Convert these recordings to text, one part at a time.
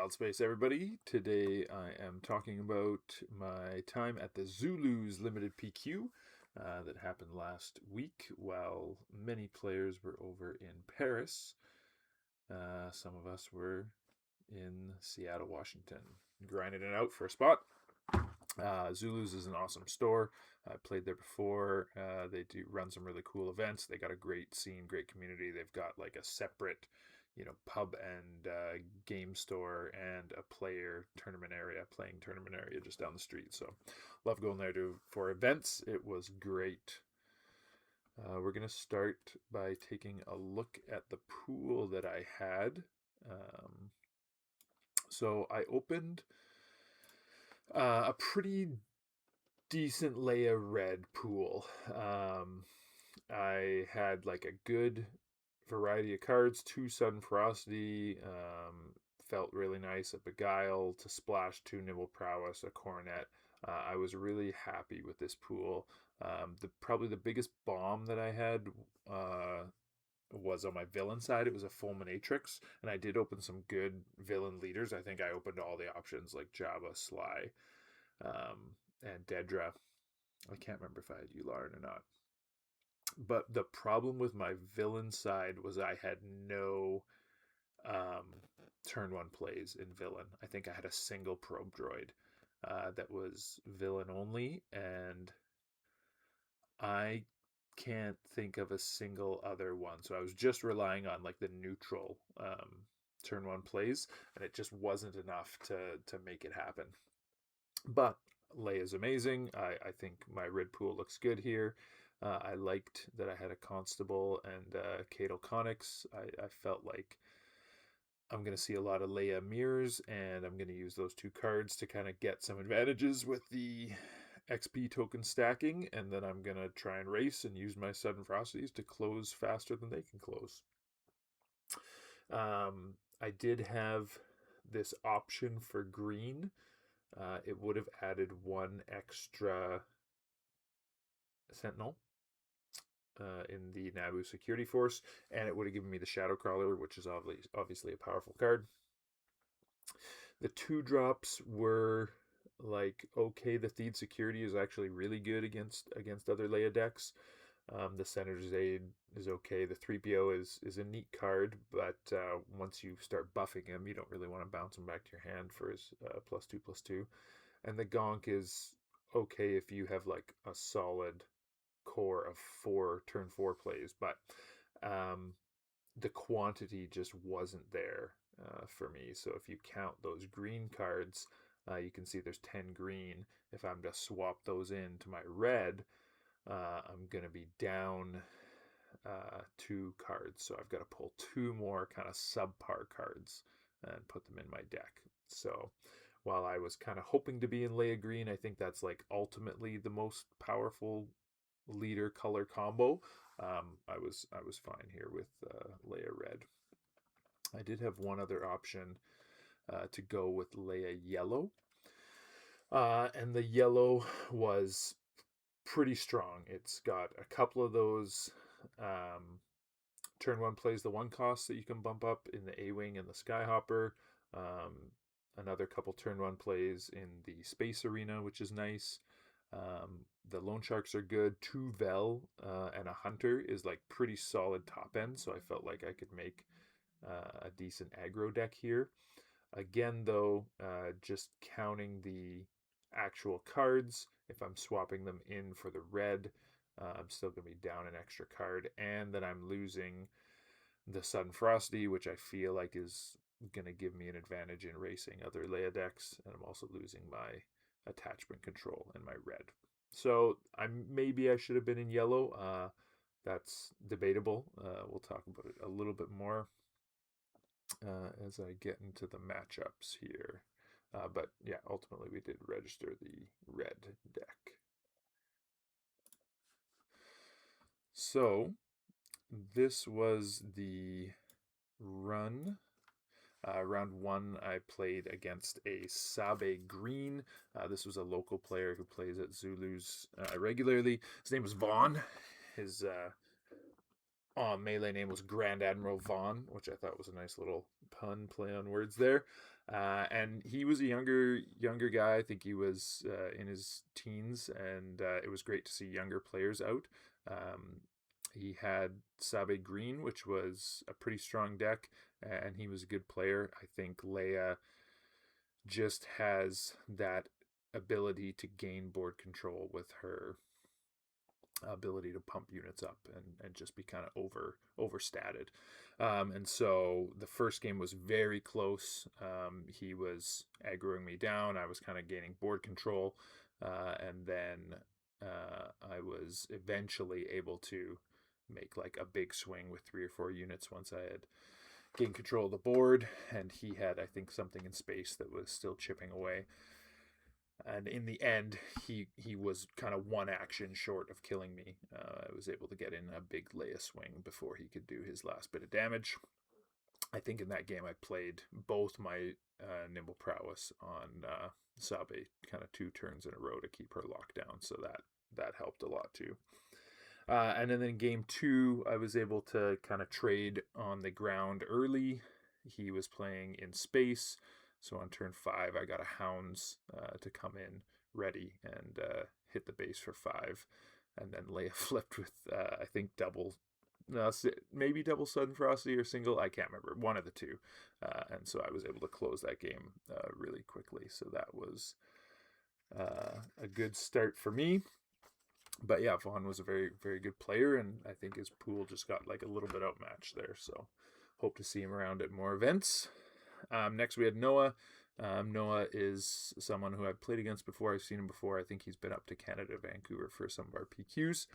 Wild Space, everybody. Today I am talking about my time at the Zulus Limited PQ that happened last week while many players were over in Paris. Some of us were in Seattle, Washington, grinding it out for a spot. Zulus is an awesome store. I played there before. They do run some really cool events. They got a great scene, great community. They've got like a separate, pub and game store and a playing tournament area just down the street. So, love going there for events. It was great. We're gonna start by taking a look at the pool that I had. So I opened a pretty decent Leia red pool. I had like a good variety of cards, two Sudden Ferocity, felt really nice, a Beguile to splash, two Nibble Prowess, a Coronet. I was really happy with this pool. Probably the biggest bomb that I had was on my villain side. It was a Fulminatrix, and I did open some good villain leaders. I think I opened all the options like Jabba, Sly, and Dedra. I can't remember if I had Yularen or not. But the problem with my villain side was I had no turn one plays in villain. I think I had a single probe droid that was villain only, and I can't think of a single other one. So I was just relying on like the neutral turn one plays, and it just wasn't enough to make it happen. But Leia's amazing. I think my red pool looks good here. I liked that I had a Constable and Cato Conics. I felt like I'm going to see a lot of Leia mirrors, and I'm going to use those two cards to kind of get some advantages with the XP token stacking, and then I'm going to try and race and use my Sudden Ferocities to close faster than they can close. I did have this option for green. It would have added one extra Sentinel in the Naboo security force, and it would have given me the Shadow Crawler, which is obviously a powerful card. The 2-drops were like okay. The Theed security is actually really good against other Leia decks. The Senator's Aid is okay. The 3PO is a neat card, but once you start buffing him, you don't really want to bounce him back to your hand for his +2/+2. And the Gonk is okay if you have like a solid core of 4 turn 4 plays, but the quantity just wasn't there for me. So if you count those green cards, you can see there's 10 green. If I'm to swap those into my red, I'm going to be down 2 cards. So I've got to pull 2 more kind of subpar cards and put them in my deck. So while I was kind of hoping to be in Leia Green, I think that's like ultimately the most powerful leader color combo. I was fine here with Leia Red. I did have one other option to go with Leia Yellow, and the yellow was pretty strong. It's got a couple of those turn one plays, the 1 cost that you can bump up in the A-Wing and the Skyhopper. Another couple turn 1 plays in the Space Arena, which is nice. The Loan Sharks are good. 2 Vel and a Hunter is like pretty solid top end, so I felt like I could make a decent aggro deck here. Again, though, just counting the actual cards, if I'm swapping them in for the red, I'm still going to be down an extra card, and then I'm losing the Sudden Ferocity, which I feel like is going to give me an advantage in racing other Leia decks, and I'm also losing my attachment control and my red. So maybe I should have been in yellow. That's debatable. We'll talk about it a little bit more as I get into the matchups here. But yeah, ultimately we did register the red deck. So this was the run. Round 1, I played against a Sabe Green. This was a local player who plays at Zulus regularly. His name was Vaughn. His melee name was Grand Admiral Vaughn, which I thought was a nice little pun, play on words there. And he was a younger guy. I think he was in his teens, and it was great to see younger players out. Um, he had Sabe Green, which was a pretty strong deck, and he was a good player. I think Leia just has that ability to gain board control with her ability to pump units up and just be kind of overstated. And so the first game was very close. He was aggroing me down. I was kind of gaining board control. And then I was eventually able to make like a big swing with 3 or 4 units once I had gained control of the board. And he had, I think, something in space that was still chipping away. And in the end, he was kind of one action short of killing me. I was able to get in a big Leia swing before he could do his last bit of damage. I think in that game I played both my nimble prowess on Sabe kind of 2 turns in a row to keep her locked down, so that helped a lot too. And then in game 2, I was able to kind of trade on the ground early. He was playing in space. So on turn 5, I got a Hounds to come in ready and hit the base for 5. And then Leia flipped with, I think, maybe double Sudden Ferocity or single. I can't remember. One of the two. And so I was able to close that game really quickly. So that was a good start for me. But yeah, Vaughn was a very, very good player, and I think his pool just got like a little bit outmatched there. So hope to see him around at more events. Next, we had Noah. Noah is someone who I've played against before. I've seen him before. I think he's been up to Canada, Vancouver for some of our PQs.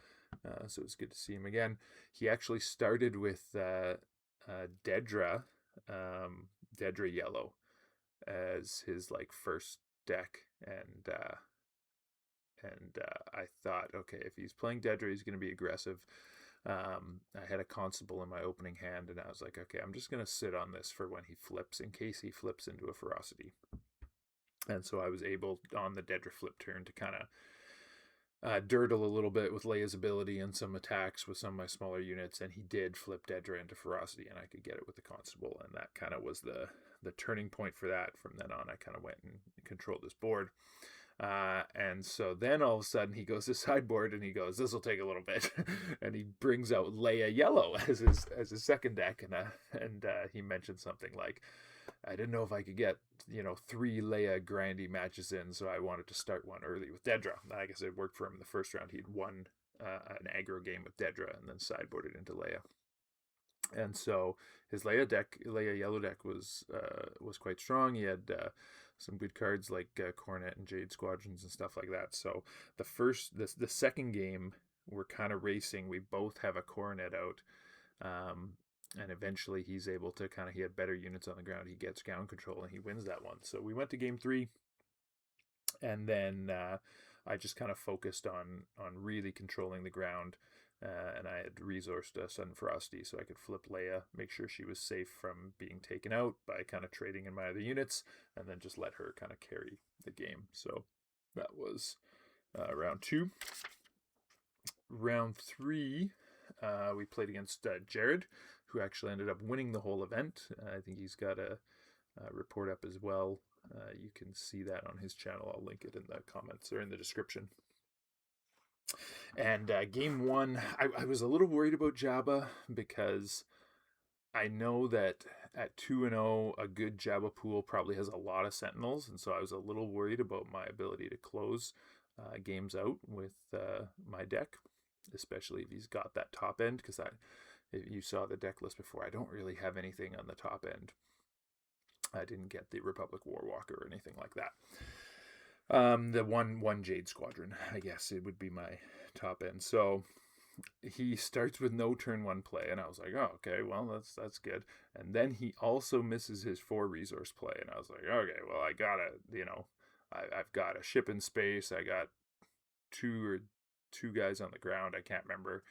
So it's good to see him again. He actually started with Dedra, Dedra Yellow, as his like first deck, and I thought, okay, if he's playing Dedra, he's going to be aggressive. I had a Constable in my opening hand, and I was like, okay, I'm just going to sit on this for when he flips, in case he flips into a Ferocity. And so I was able, on the Dedra flip turn, to kind of dirtle a little bit with Leia's ability and some attacks with some of my smaller units, and he did flip Dedra into Ferocity, and I could get it with the Constable, and that kind of was the turning point for that. From then on, I kind of went and controlled this board. And so then all of a sudden he goes to sideboard and he goes, this will take a little bit. And he brings out Leia Yellow as his second deck. And he mentioned something like, I didn't know if I could get, 3 Leia Grandy matches in, so I wanted to start one early with Dedra. I guess it worked for him in the first round. He'd won an aggro game with Dedra and then sideboarded into Leia. And so his Leia Yellow deck was quite strong. He had some good cards like Coronet and Jade Squadrons and stuff like that. So the second game, we're kind of racing. We both have a Coronet out, and eventually he's able to he had better units on the ground. He gets ground control and he wins that one. So we went to game 3, and then I just kind of focused on really controlling the ground. And I had resourced Sudden Ferocity so I could flip Leia, make sure she was safe from being taken out by kind of trading in my other units, and then just let her kind of carry the game. So that was round 2. Round 3, we played against Jared, who actually ended up winning the whole event. I think he's got a report up as well. You can see that on his channel. I'll link it in the comments or in the description. And game 1, I was a little worried about Jabba because I know that at 2-0, a good Jabba pool probably has a lot of Sentinels, and so I was a little worried about my ability to close games out with my deck, especially if he's got that top end, because if you saw the deck list before, I don't really have anything on the top end. I didn't get the Republic Warwalker or anything like that. The one Jade Squadron, I guess it would be my top end. So he starts with no turn 1 play, and I was like, oh, okay, well, that's good. And then he also misses his 4 resource play, and I was like, okay, well, I gotta, I've got a ship in space. I got two guys on the ground. I can't remember.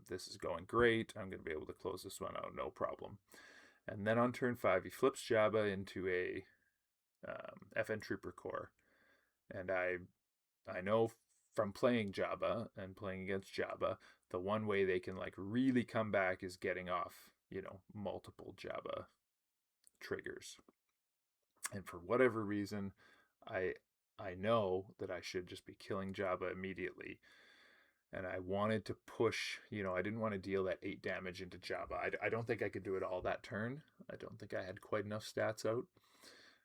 This is going great. I'm going to be able to close this one out, no problem. And then on turn 5, he flips Jabba into a FN Trooper Corps. And I know from playing Jabba and playing against Jabba, the one way they can really come back is getting off, multiple Jabba triggers. And for whatever reason, I I know that I should just be killing Jabba immediately. And I wanted to push, I didn't want to deal that 8 damage into Jabba. I don't think I could do it all that turn. I don't think I had quite enough stats out.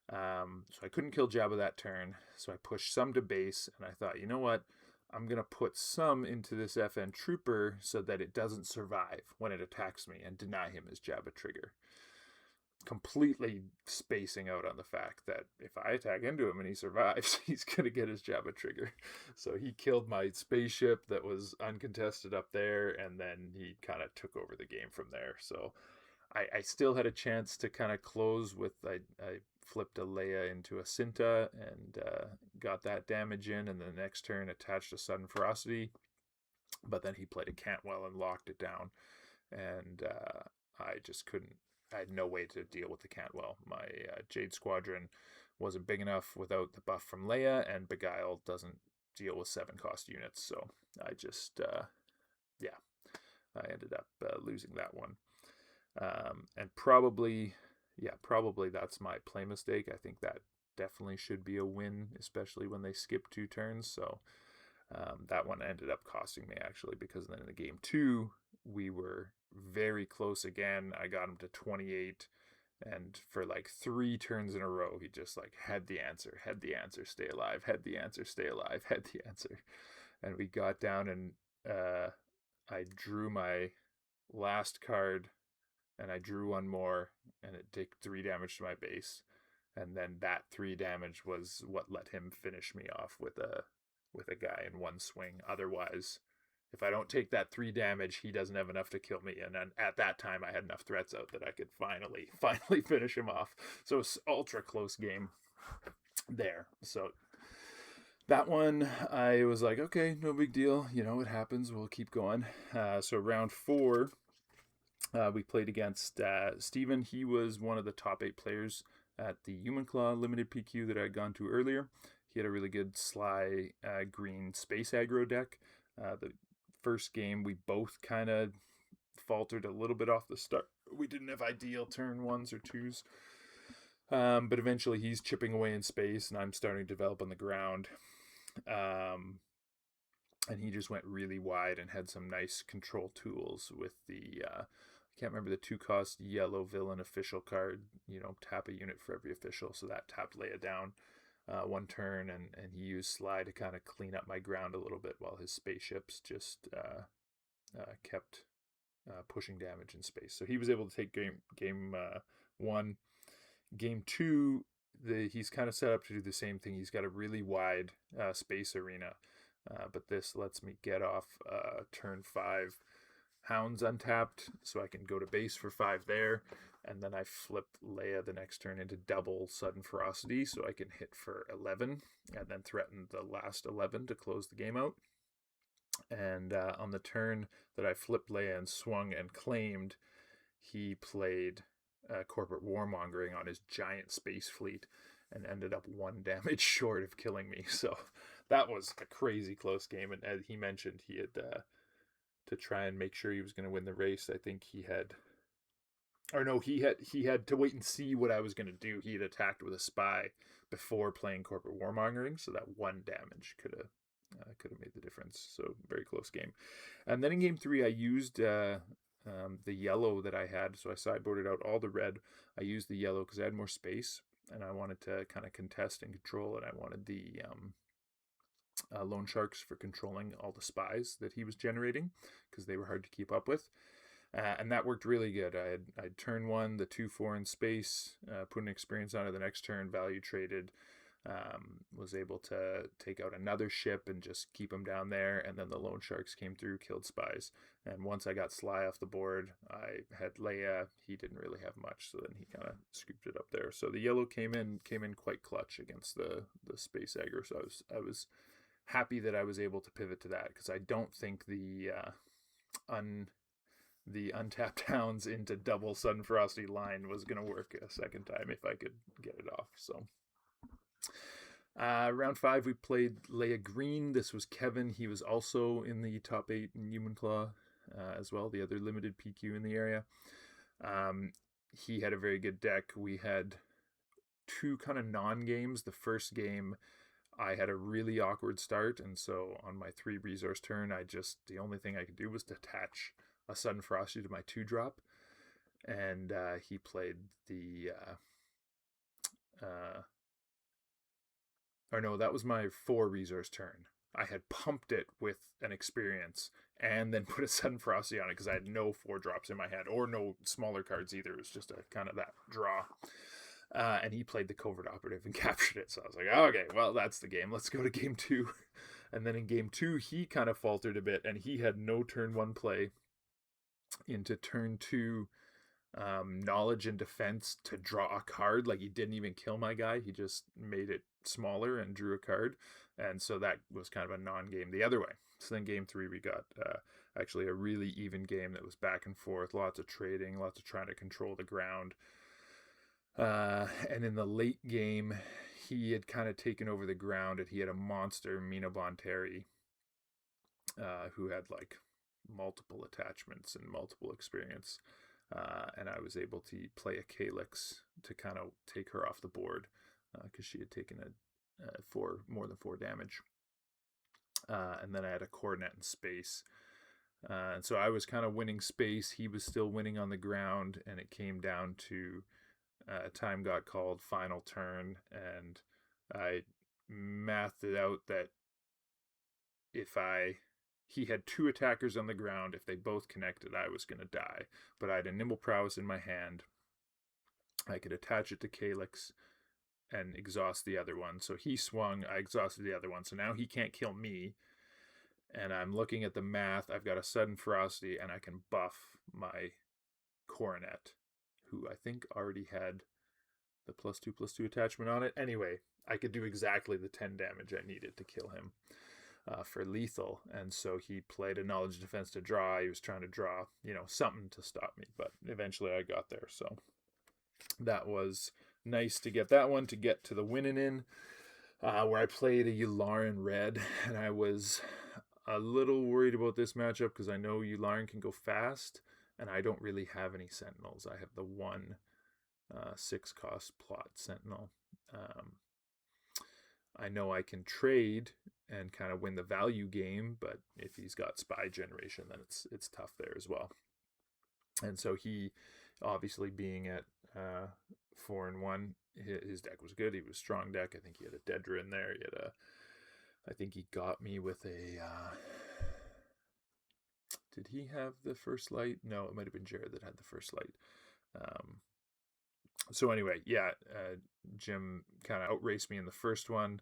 So I couldn't kill Jabba that turn. So I pushed some to base, and I thought, you know what? I'm going to put some into this FN Trooper so that it doesn't survive when it attacks me and deny him his Jabba trigger. Completely spacing out on the fact that if I attack into him and he survives, he's going to get his Jabba trigger. So he killed my spaceship that was uncontested up there, and then he kind of took over the game from there. So I still had a chance to kind of close with, I flipped a Leia into a Cinta and got that damage in, and the next turn attached a Sudden Ferocity. But then he played a Cantwell and locked it down. And I just couldn't, I had no way to deal with the Cantwell. My Jade Squadron wasn't big enough without the buff from Leia, and Beguile doesn't deal with 7-cost units. So I just, I ended up losing that one. And probably that's my play mistake. I think that definitely should be a win, especially when they skip 2 turns. So that one ended up costing me, actually, because then in the game 2, we were very close again. I got him to 28, and for like 3 turns in a row, he just like had the answer, stay alive, had the answer, stay alive, had the answer. And we got down, and I drew my last card, and I drew one more, and it did 3 damage to my base. And then that 3 damage was what let him finish me off with a guy in one swing. Otherwise, if I don't take that 3 damage, he doesn't have enough to kill me. And then at that time, I had enough threats out that I could finally finish him off. So it's ultra close game there. So that one, I was like, okay, no big deal. It happens. We'll keep going. So round 4, we played against Steven. He was one of the top 8 players at the Human Claw limited PQ that I had gone to earlier. He had a really good Sly green space aggro deck. The first game, we both kind of faltered a little bit off the start. We didn't have ideal turn 1s or 2s. But eventually he's chipping away in space, and I'm starting to develop on the ground. And he just went really wide and had some nice control tools with the... I can't remember the 2-cost yellow villain official card. Tap a unit for every official, so that tapped Leia down 1 turn, and he used Sly to kind of clean up my ground a little bit while his spaceships just kept pushing damage in space. So he was able to take game 1. Game 2, he's kind of set up to do the same thing. He's got a really wide space arena, but this lets me get off turn 5 Hounds untapped, so I can go to base for 5 there, and then I flip Leia the next turn into double Sudden Ferocity, so I can hit for 11, and then threaten the last 11 to close the game out. And on the turn that I flipped Leia and swung and claimed, he played Corporate Warmongering on his giant space fleet, and ended up 1 damage short of killing me. So that was a crazy close game, and as he mentioned, he had... to try and make sure he was going to win the race. I think he had to wait and see what I was going to do. He had attacked with a spy before playing Corporate Warmongering, so that 1 damage could have made the difference. So very close game. And then in game 3, I used the yellow that I had, so I sideboarded out all the red. I used the yellow because I had more space, and I wanted to kind of contest and control, and I wanted the loan sharks for controlling all the spies that he was generating, because they were hard to keep up with. And that worked really good. I'd turn 1, the 2/4 in space, put an experience on it the next turn, value traded, was able to take out another ship and just keep them down there, and then the loan sharks came through, killed spies. And once I got Sly off the board, I had Leia. He didn't really have much, so then he kind of scooped it up there. So the yellow came in quite clutch against the space aggro. So I was happy that I was able to pivot to that, because I don't think the untapped hounds into double Sudden Ferocity line was going to work a second time if I could get it off. So round 5, we played Leia Green. This was Kevin. He was also in the top 8 in Human Claw as well, the other limited PQ in the area. He had a very good deck. We had two kind of non-games. The first game, I had a really awkward start, and so on my 3 resource turn, the only thing I could do was to attach a Sudden Frosty to my 2-drop, and he played the or no, that was my 4 resource turn. I had pumped it with an experience and then put a Sudden Frosty on it because I had no 4-drops in my hand, or no smaller cards either. It was just a kind of that draw. And he played the Covert Operative and captured it. So I was like, okay, well, that's the game. Let's go to game 2. And then in game 2, he kind of faltered a bit, and he had no turn 1 play into turn 2 knowledge and defense to draw a card. Like, he didn't even kill my guy. He just made it smaller and drew a card. And so that was kind of a non-game the other way. So then game 3, we got actually a really even game that was back and forth, lots of trading, lots of trying to control the ground. And in the late game, he had kind of taken over the ground, and he had a monster, Mina Bonteri, who had like multiple attachments and multiple experience. And I was able to play a Calyx to kind of take her off the board because she had taken more than 4 damage. And then I had a Coronet in space. And so I was kind of winning space. He was still winning on the ground, and it came down to time got called, final turn, and I mathed it out that he had 2 attackers on the ground. If they both connected, I was going to die. But I had a Nimble Prowess in my hand. I could attach it to Calyx and exhaust the other one. So he swung, I exhausted the other one. So now he can't kill me. And I'm looking at the math. I've got a Sudden Ferocity, and I can buff my Coronet, who I think already had the +2/+2 attachment on it. Anyway, I could do exactly the 10 damage I needed to kill him for lethal. And so he played a Knowledge Defense to draw. He was trying to draw, something to stop me. But eventually I got there. So that was nice to get that one, to get to the winning in, where I played a Yularen red. And I was a little worried about this matchup because I know Yularen can go fast, and I don't really have any Sentinels. I have the 1 6-cost plot Sentinel. I know I can trade and kind of win the value game, but if he's got Spy Generation, then it's tough there as well. And so he, obviously being at 4-1, his deck was good. He was strong deck. I think he had a Dedra in there. I think he got me with a. Did he have the First Light? No, it might have been Jared that had the First Light. So anyway, yeah, Jim kind of outraced me in the first one,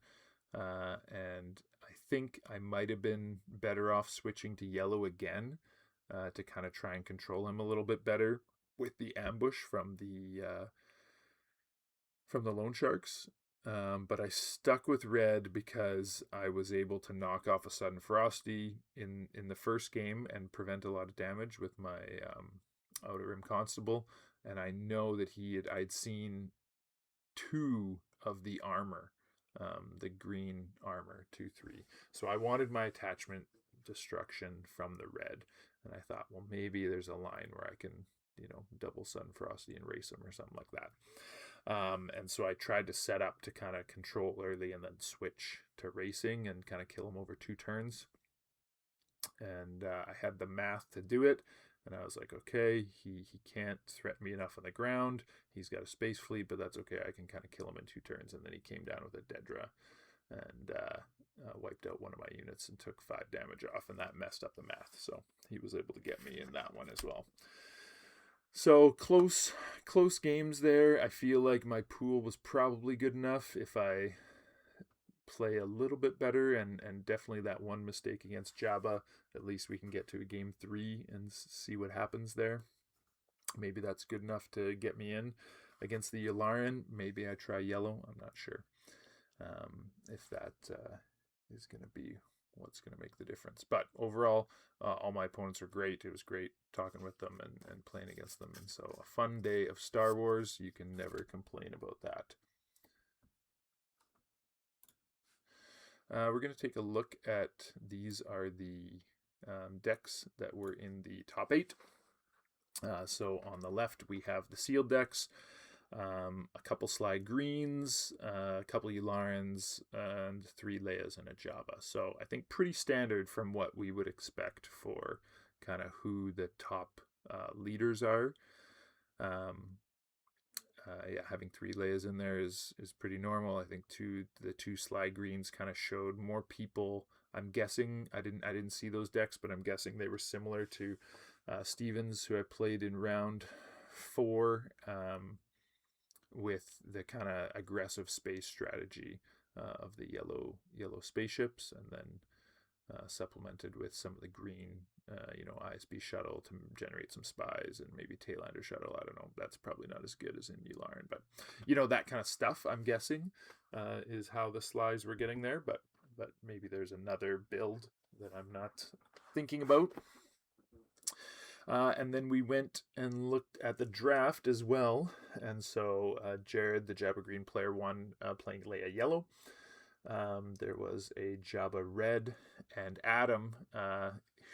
and I think I might have been better off switching to yellow again to kind of try and control him a little bit better with the ambush from the Loan Sharks. But I stuck with red because I was able to knock off a Sudden Frosty in the first game and prevent a lot of damage with my Outer Rim Constable. And I know that I'd seen 2 of the armor, the green armor, 2/3. So I wanted my attachment destruction from the red. And I thought, well, maybe there's a line where I can, double Sudden Frosty and race him or something like that. And so I tried to set up to kind of control early and then switch to racing and kind of kill him over 2 turns. And I had the math to do it. And I was like, okay, he can't threaten me enough on the ground. He's got a space fleet, but that's okay. I can kind of kill him in 2 turns. And then he came down with a Dedra and wiped out one of my units and took 5 damage off. And that messed up the math. So he was able to get me in that one as well. So close games there. I feel like my pool was probably good enough if I play a little bit better, and definitely that one mistake against Jabba, at least we can get to a game 3 and see what happens there. Maybe that's good enough to get me in. Against the Yularen, maybe I try yellow. I'm not sure if that is going to be what's going to make the difference. But overall, all my opponents are great. It was great talking with them and playing against them. And so a fun day of Star Wars. You can never complain about that. We're going to take a look at, these are the decks that were in the top 8. So on the left, we have the sealed decks. a couple slide greens, a couple Yularans, and 3 Leias and a Java. So I think pretty standard from what we would expect for kind of who the top leaders are. Yeah, having 3 Leias in there is pretty normal. I think the two slide greens kind of showed more people. I'm guessing I didn't see those decks, but I'm guessing they were similar to Stevens, who I played in round 4. With the kind of aggressive space strategy of the yellow spaceships, and then supplemented with some of the green, ISB shuttle to generate some spies, and maybe Taylander shuttle. I don't know. That's probably not as good as in Yularen, but that kind of stuff. I'm guessing is how the slides were getting there, but maybe there's another build that I'm not thinking about. And then we went and looked at the draft as well. And so Jared, the Jabba Green player, won playing Leia Yellow. There was a Jabba Red, and Adam,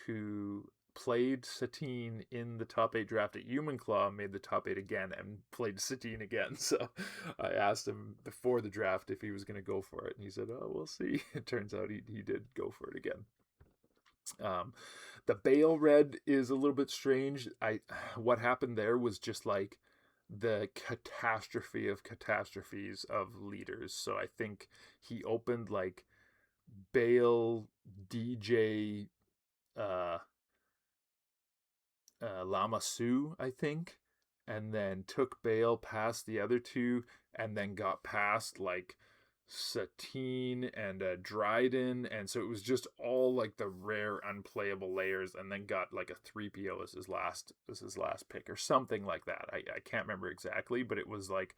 who played Satine in the top 8 draft at Human Claw, made the top 8 again and played Satine again. So I asked him before the draft if he was going to go for it, and he said, "Oh, we'll see." It turns out he did go for it again. The Bale Red is a little bit strange. What happened there was just like the catastrophe of catastrophes of leaders. So I think he opened like Bale, DJ, Lama Su, I think, and then took Bale past the other two, and then got past like Satine and Dryden, and so it was just all like the rare unplayable layers, and then got like a 3PO as his last pick or something like that. I can't remember exactly, but it was like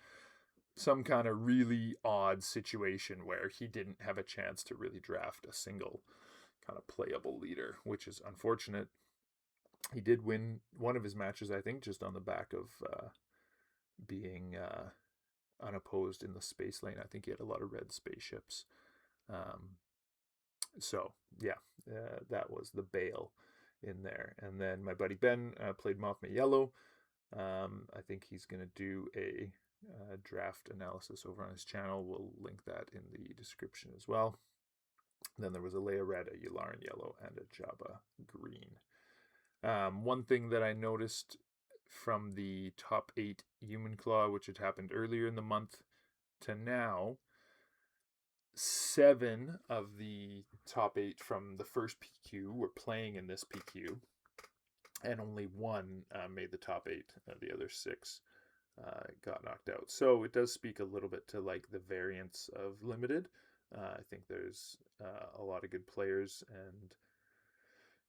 some kind of really odd situation where he didn't have a chance to really draft a single kind of playable leader, which is unfortunate. He did win one of his matches, I think, just on the back of being unopposed in the space lane. I think he had a lot of red spaceships. So yeah, that was the Bale in there. And then my buddy Ben played Mothma Yellow. I think he's going to do a draft analysis over on his channel. We'll link that in the description as well. Then there was a Leia Red, a Yularen Yellow, and a Jabba Green. One thing that I noticed from the top 8 Human Claw, which had happened earlier in the month to now, 7 of the top 8 from the first PQ were playing in this PQ, and only 1 made the top 8. The other 6 got knocked out. So it does speak a little bit to like the variance of Limited. I think there's a lot of good players, and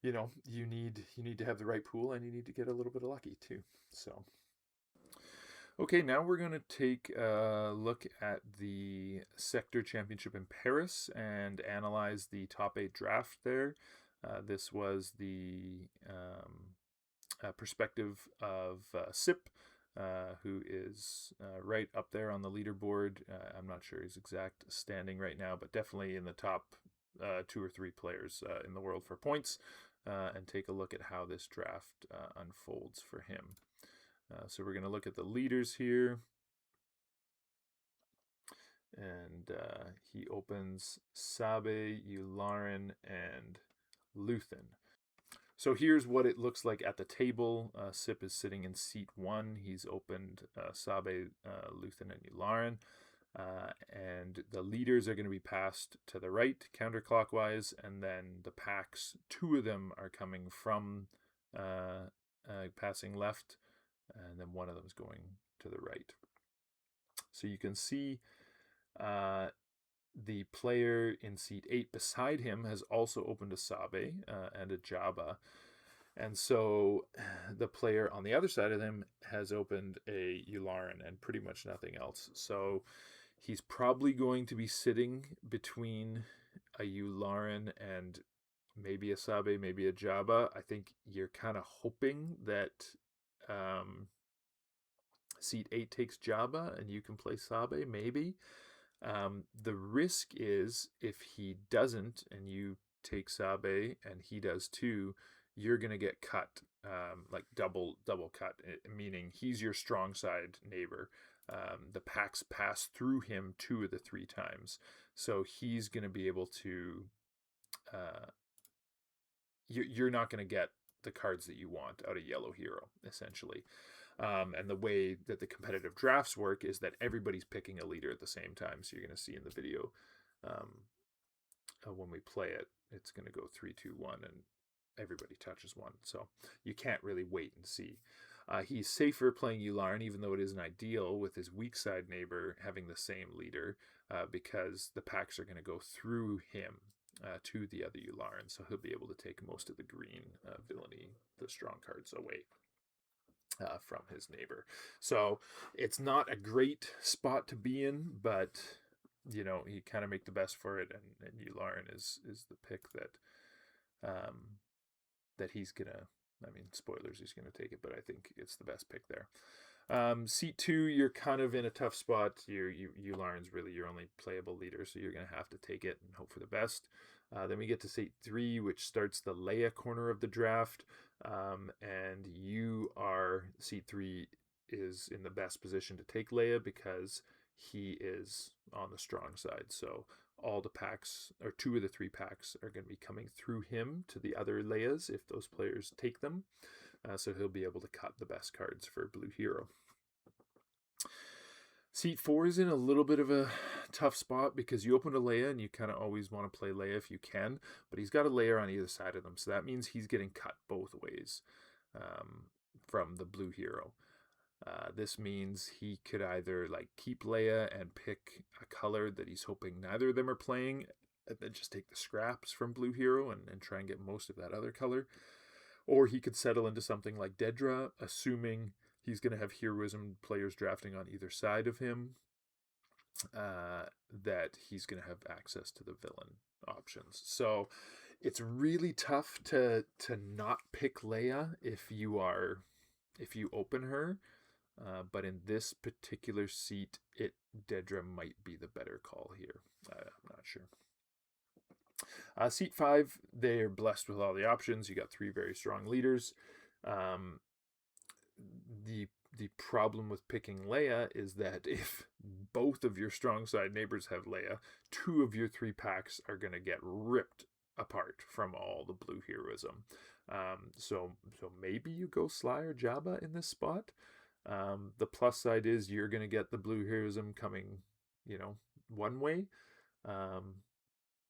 you need to have the right pool, and you need to get a little bit of lucky too. So okay, now we're going to take a look at the Sector Championship in Paris and analyze the top 8 draft there. This was the perspective of Sip, who is right up there on the leaderboard. I'm not sure his exact standing right now, but definitely in the top 2 or 3 players in the world for points, and take a look at how this draft unfolds for him. So we're going to look at the leaders here, and he opens Sabe, Yularen, and Luthen. So here's what it looks like at the table. Sip is sitting in seat 1. He's opened Sabe, Luthen, and Yularen. And the leaders are going to be passed to the right counterclockwise, and then the packs, 2 of them are coming from passing left, and then 1 of them is going to the right. So you can see the player in seat 8 beside him has also opened a Sabe and a Jabba. And so the player on the other side of them has opened a Yularen and pretty much nothing else. So he's probably going to be sitting between a Yularen and maybe a Sabe, maybe a Jabba. I think you're kind of hoping that seat 8 takes Jabba and you can play Sabe, maybe. The risk is if he doesn't and you take Sabe and he does too, you're going to get cut, like double cut, meaning he's your strong side neighbor. the packs pass through him 2 of the 3 times. So he's going to be able to, you're not going to get the cards that you want out of Yellow Hero, essentially. And the way that the competitive drafts work is that everybody's picking a leader at the same time. So you're going to see in the video when we play it, it's going to go 3, 2, 1, and everybody touches one. So you can't really wait and see. He's safer playing Ularn, even though it isn't ideal, with his weak side neighbor having the same leader, because the packs are going to go through him to the other Ularn, so he'll be able to take most of the green villainy, the strong cards, away from his neighbor. So it's not a great spot to be in, but you kind of make the best for it, and Ularn is the pick that he's gonna. I mean, spoilers, he's gonna take it, but I think it's the best pick there. Seat 2, you're kind of in a tough spot. Ularn's really your only playable leader, so you're gonna have to take it and hope for the best. Then we get to seat 3, which starts the Leia corner of the draft, and seat 3 is in the best position to take Leia because he is on the strong side. So all the packs, or 2 of the 3 packs, are going to be coming through him to the other Leias if those players take them. So he'll be able to cut the best cards for Blue Hero. Seat 4 is in a little bit of a tough spot because you open a Leia and you kind of always want to play Leia if you can, but he's got a layer on either side of them, so that means he's getting cut both ways from the Blue Hero. This means he could either keep Leia and pick a color that he's hoping neither of them are playing, and then just take the scraps from Blue Hero and try and get most of that other color. Or he could settle into something like Dedra, assuming he's going to have heroism players drafting on either side of him, that he's going to have access to the villain options. So it's really tough to not pick Leia if you open her. But in this particular seat, Dedra might be the better call here. I'm not sure. Seat 5, they're blessed with all the options. You got 3 very strong leaders. The problem with picking Leia is that if both of your strong side neighbors have Leia, 2 of your 3 packs are going to get ripped apart from all the blue heroism. So maybe you go Sly or Jabba in this spot. The plus side is you're going to get the blue heroism coming, one way.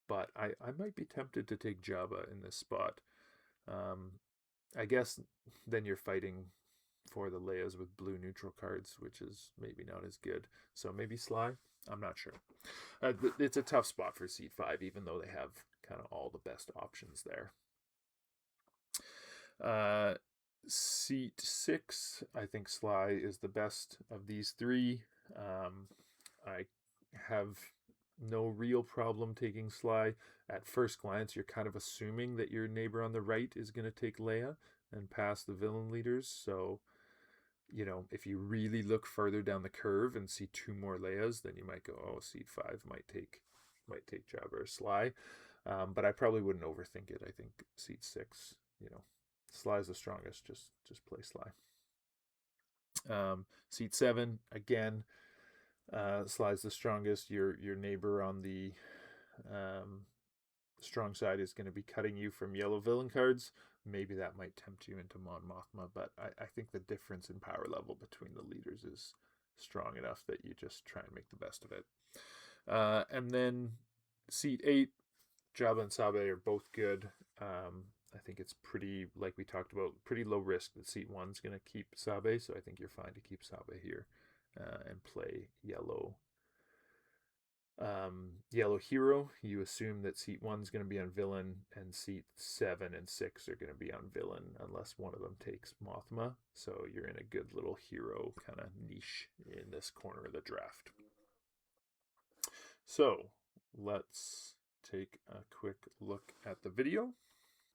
But I might be tempted to take Jabba in this spot. I guess then you're fighting for the Leias with blue neutral cards, which is maybe not as good. So maybe Sly? I'm not sure. It's a tough spot for seat 5, even though they have kind of all the best options there. Seat 6, I think Sly is the best of these 3. I have no real problem taking Sly. At first glance, you're kind of assuming that your neighbor on the right is going to take Leia and pass the villain leaders. So, if you really look further down the curve and see 2 more Leias, then you might go, oh, seat 5 might take Jabba or Sly. But I probably wouldn't overthink it. I think seat 6, Sly's the strongest. Just play Sly. Seat 7, again, Sly's the strongest. Your neighbor on the strong side is going to be cutting you from yellow villain cards. Maybe that might tempt you into Mon Mothma, but I think the difference in power level between the leaders is strong enough that you just try and make the best of it. And then seat 8, Jabba and Sabe are both good. I think it's pretty, like we talked about, pretty low risk that seat 1's going to keep Sabe, so I think you're fine to keep Sabe here and play yellow hero. You assume that seat 1's going to be on villain, and seat 7 and 6 are going to be on villain unless one of them takes Mothma. So you're in a good little hero kind of niche in this corner of the draft. So let's take a quick look at the video.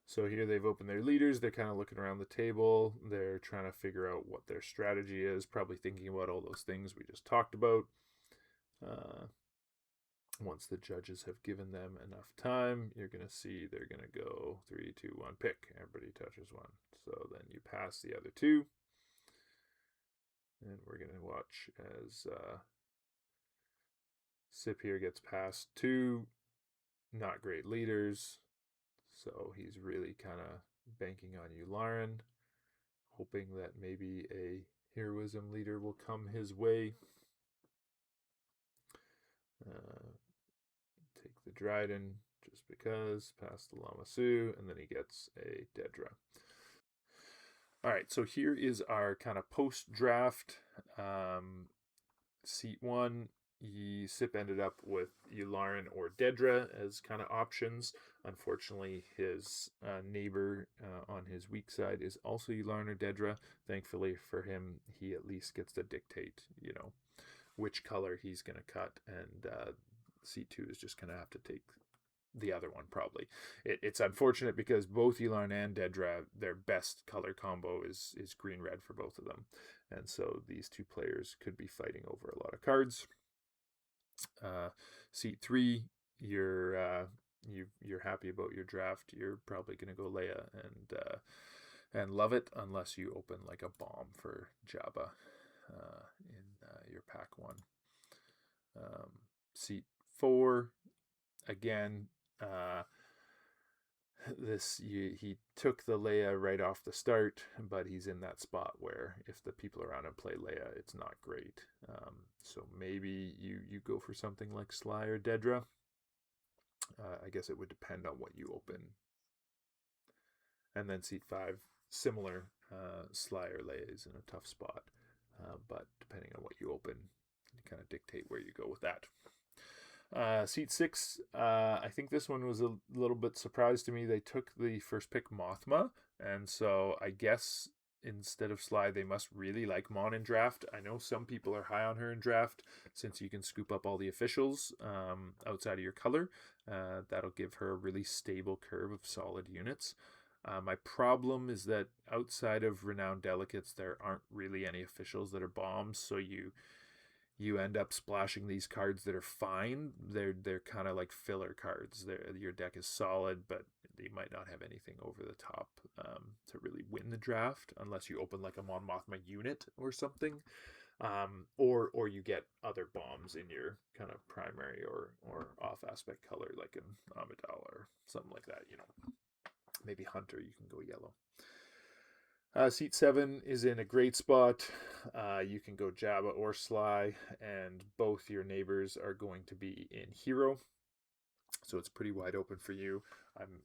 So here they've opened their leaders. They're kind of looking around the table. They're trying to figure out what their strategy is, probably thinking about all those things we just talked about. Once the judges have given them enough time, you're going to see they're going to go 3, 2, 1, pick. Everybody touches one. So then you pass the other 2. And we're going to watch as Sip here gets past two not great leaders. So he's really kind of banking on you, Lauren, hoping that maybe a heroism leader will come his way. Take the Dryden just because, past the Lamassu, and then he gets a Dedra. All right, so here is our kind of post-draft seat one. Sip ended up with Yularen or Dedra as kind of options. Unfortunately, his neighbor on his weak side is also Yularen or Dedra. Thankfully for him, he at least gets to dictate, which color he's going to cut, and C2 is just going to have to take the other one probably. It's unfortunate because both Elarn and Dedra, their best color combo is green red for both of them, and so these two players could be fighting over a lot of cards. Seat 3, you're happy about your draft. You're probably going to go Leia and love it, unless you open like a bomb for Jabba in your pack 1. Seat 4, again, he took the Leia right off the start, but he's in that spot where if the people around him play Leia, it's not great. So maybe you go for something like Sly or Dedra. I guess it would depend on what you open. And then seat 5, similar. Sly or Leia is in a tough spot, but depending on what you open, you kind of dictate where you go with that. Seat 6, I think this one was a little bit surprise to me. They took the first pick Mothma, and so I guess instead of Sly, they must really like Mon in draft. I know some people are high on her in draft, since you can scoop up all the officials outside of your color. That'll give her a really stable curve of solid units. My problem is that outside of Renowned Delegates, there aren't really any officials that are bombs, so you end up splashing these cards that are fine. They're kind of like filler cards. Your deck is solid, but they might not have anything over the top to really win the draft, unless you open like a Mon Mothma unit or something, or you get other bombs in your kind of primary or off aspect color, like an Amidala or something like that. Maybe Hunter, you can go yellow. Seat 7 is in a great spot. You can go Jabba or Sly, and both your neighbors are going to be in Hero, so it's pretty wide open for you. I'm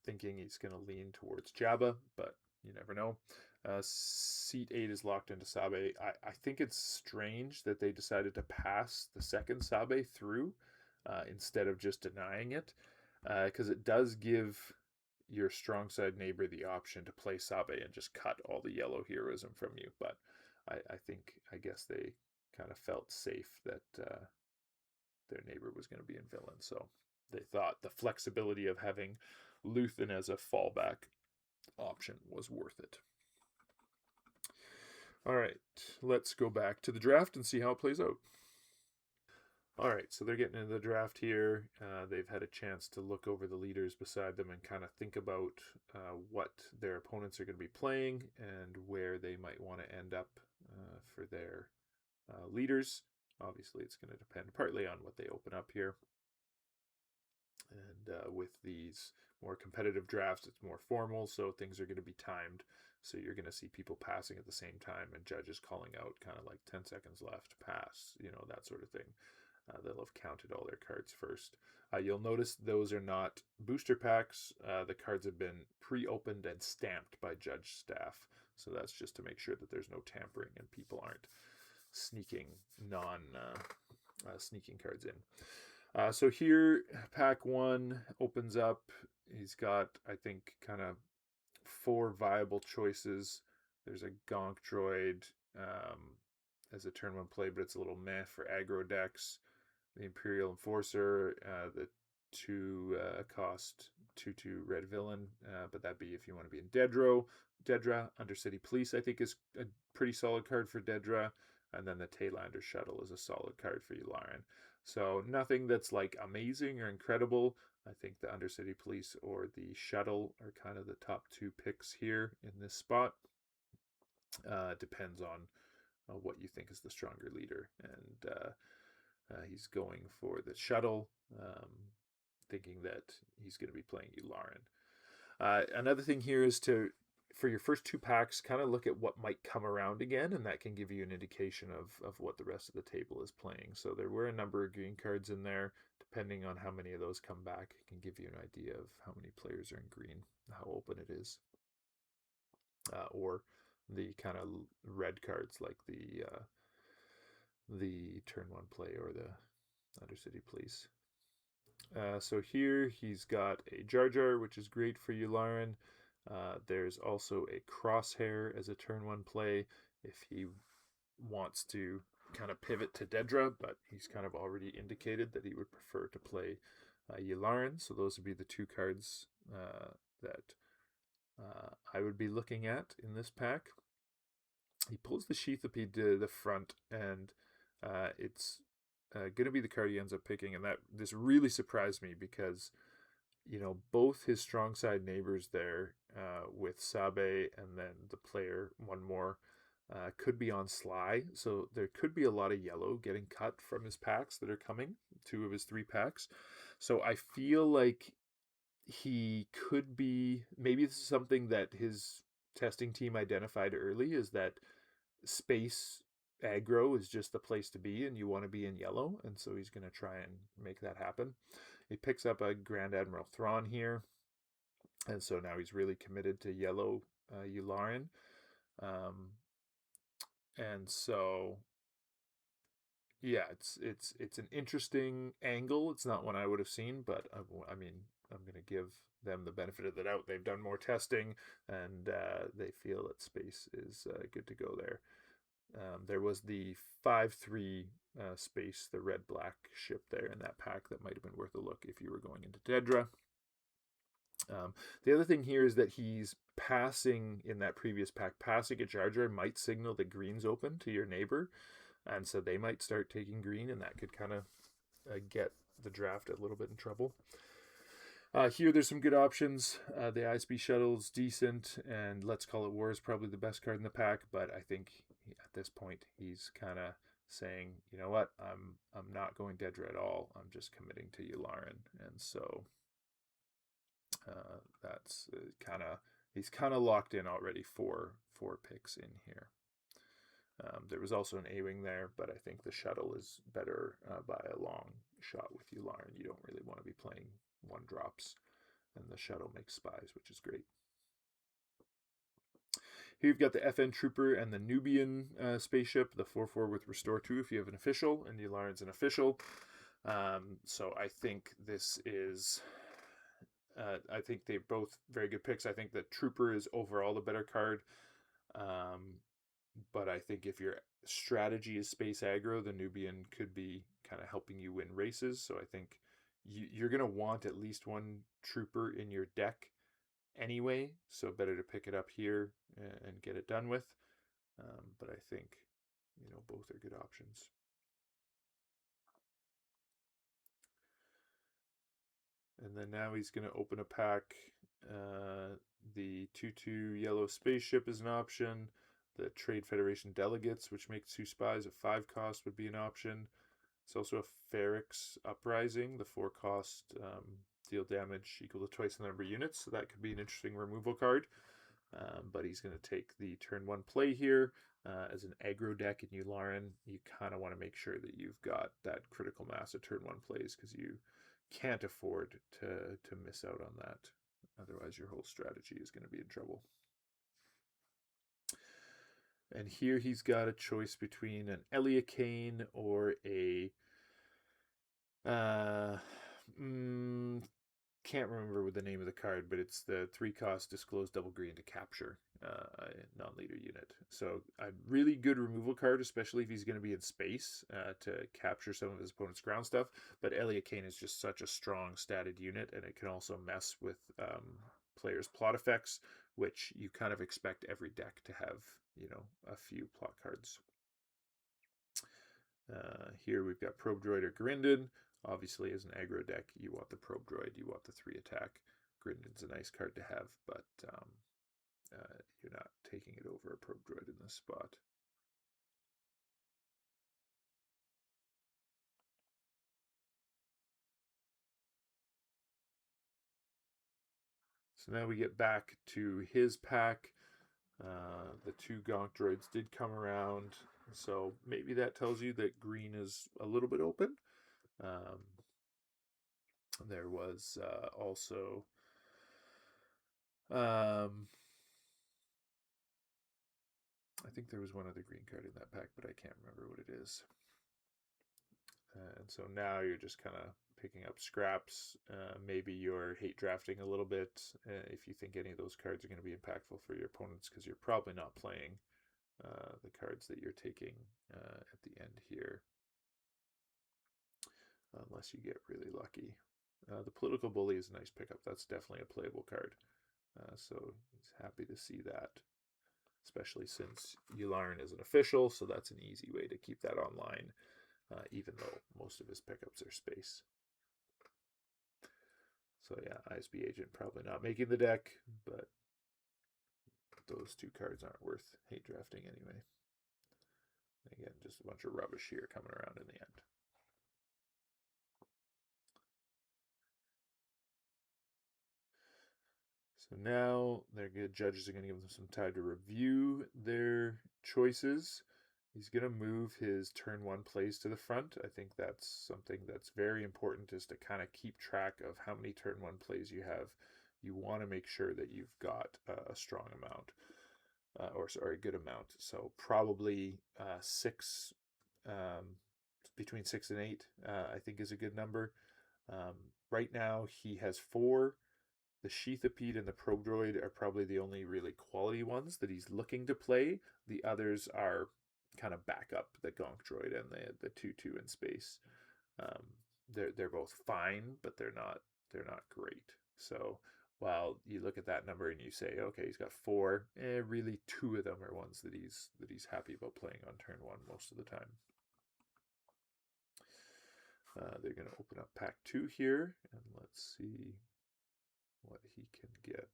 thinking he's going to lean towards Jabba, but you never know. Seat 8 is locked into Sabe. I think it's strange that they decided to pass the second Sabe through instead of just denying it, because it does give your strong side neighbor the option to play Sabe and just cut all the yellow heroism from you. But I guess they kind of felt safe that their neighbor was going to be in villain, so they thought the flexibility of having Luthen as a fallback option was worth it. All right, let's go back to the draft and see how it plays out. All right, so they're getting into the draft here. They've had a chance to look over the leaders beside them and kind of think about what their opponents are going to be playing and where they might want to end up for their leaders. Obviously, it's going to depend partly on what they open up here. And with these more competitive drafts, it's more formal, so things are going to be timed. So you're going to see people passing at the same time and judges calling out kind of like 10 seconds left, pass, that sort of thing. They'll have counted all their cards first. You'll notice those are not booster packs. The cards have been pre-opened and stamped by judge staff. So that's just to make sure that there's no tampering and people aren't sneaking sneaking cards in. So here, pack 1 opens up. He's got, I think, kind of 4 viable choices. There's a Gonk Droid as a turn 1 play, but it's a little meh for aggro decks. The Imperial Enforcer, the 2 cost 2/2 red villain, but that'd be if you want to be in Dedra. Undercity Police, I think, is a pretty solid card for Dedra, and then the Taylander Shuttle is a solid card for Yularen. So nothing that's like amazing or incredible. I think the Undercity Police or the Shuttle are kind of the top 2 picks here in this spot. Depends on what you think is the stronger leader. And he's going for the shuttle, thinking that he's going to be playing Yularen. Another thing here is for your first 2 packs, kind of look at what might come around again, and that can give you an indication of what the rest of the table is playing. So there were a number of green cards in there. Depending on how many of those come back, it can give you an idea of how many players are in green, how open it is. Or the kind of red cards like the turn 1 play or the Undercity Police. So here he's got a Jar Jar, which is great for Yularen. There's also a Crosshair as a turn 1 play if he wants to kind of pivot to Dedra, but he's kind of already indicated that he would prefer to play Yularen. So those would be the 2 cards that I would be looking at in this pack. He pulls the Sheathipede to the front, and it's going to be the card he ends up picking, and this really surprised me because, you know, both his strong side neighbors there with Sabe and then the player one more could be on Sly, so there could be a lot of yellow getting cut from his packs that are coming, 2 of his 3 packs. So I feel like he could be, maybe this is something that his testing team identified early, is that space aggro is just the place to be and you want to be in yellow, and so he's going to try and make that happen. He picks up a Grand Admiral Thrawn here, and so now he's really committed to yellow Yularen. And so yeah, it's an interesting angle. It's not one I would have seen, but I mean, I'm going to give them the benefit of the doubt. They've done more testing, and they feel that space is good to go there. There was the 5/3 space, the red-black ship there in that pack that might have been worth a look if you were going into Dedra. The other thing here is that he's passing in that previous pack. Passing a Jar Jar might signal that green's open to your neighbor, and so they might start taking green, and that could kind of get the draft a little bit in trouble. Here, there's some good options. The ISB Shuttle's decent, and Let's Call It War is probably the best card in the pack, but I think at this point he's kind of saying, you know what, I'm not going Dedra at all. I'm just committing to Yularen, and so that's he's kind of locked in already for 4 picks in here. There was also an A-Wing there, but I think the shuttle is better by a long shot with Yularen. You don't really want to be playing 1-drops, and the shuttle makes spies, which is great. Here you've got the FN Trooper and the Nubian spaceship, the 4/4 with Restore 2 if you have an official, and Yularen's an official. So I think this is... I think they're both very good picks. I think the Trooper is overall the better card. But I think if your strategy is space aggro, the Nubian could be kind of helping you win races. So I think you're going to want at least 1 Trooper in your deck anyway. So better to pick it up here and get it done with. But I think, you know, both are good options. And then now he's going to open a pack. The 2/2 yellow spaceship is an option. The Trade Federation Delegates, which makes 2 spies, a 5 cost would be an option. It's also a Ferrix Uprising, the 4 cost, deal damage equal to twice the number of units, so that could be an interesting removal card. But he's going to take the turn 1 play here. As an aggro deck in Yularen, you kind of want to make sure that you've got that critical mass of turn 1 plays, because you can't afford to miss out on that. Otherwise, your whole strategy is going to be in trouble. And here he's got a choice between an Eliacane or a... can't remember what the name of the card, but it's the 3 cost disclose double green to capture a non-leader unit. So a really good removal card, especially if he's going to be in space to capture some of his opponent's ground stuff. But Eliacane is just such a strong statted unit, and it can also mess with players' plot effects, which you kind of expect every deck to have, you know, a few plot cards. Here we've got Probe Droid or Grindin. Obviously, as an aggro deck, you want the Probe Droid, you want the 3 attack. Grindin's a nice card to have, but you're not taking it over a Probe Droid in this spot. So now we get back to his pack. The two Gonk droids did come around, so maybe that tells you that green is a little bit open. There was also I think there was one other green card in that pack, but I can't remember what it is. And so now you're just kind of picking up scraps. Maybe you're hate drafting a little bit if you think any of those cards are going to be impactful for your opponents, because you're probably not playing the cards that you're taking at the end here, unless you get really lucky. The Political Bully is a nice pickup. That's definitely a playable card. So he's happy to see that, especially since Yularen is an official, so that's an easy way to keep that online, even though most of his pickups are space. So yeah, ISB Agent probably not making the deck, but those two cards aren't worth hate drafting anyway. Again, just a bunch of rubbish here coming around in the end. So now their good judges are going to give them some time to review their choices. He's going to move his turn one plays to the front. I think that's something that's very important, is to kind of keep track of how many turn one plays you have. You want to make sure that you've got a strong amount, a good amount. So probably six, between 6 and 8, I think is a good number. Right now he has 4. The Sheathipede and the Probe Droid are probably the only really quality ones that he's looking to play. The others are kind of backup, the Gonk Droid and the 2/2 in space. They're both fine, but they're not great. So while you look at that number and you say, okay, he's got 4, really 2 of them are ones that he's happy about playing on turn 1 most of the time. They're going to open up pack 2 here, and let's see what he can get.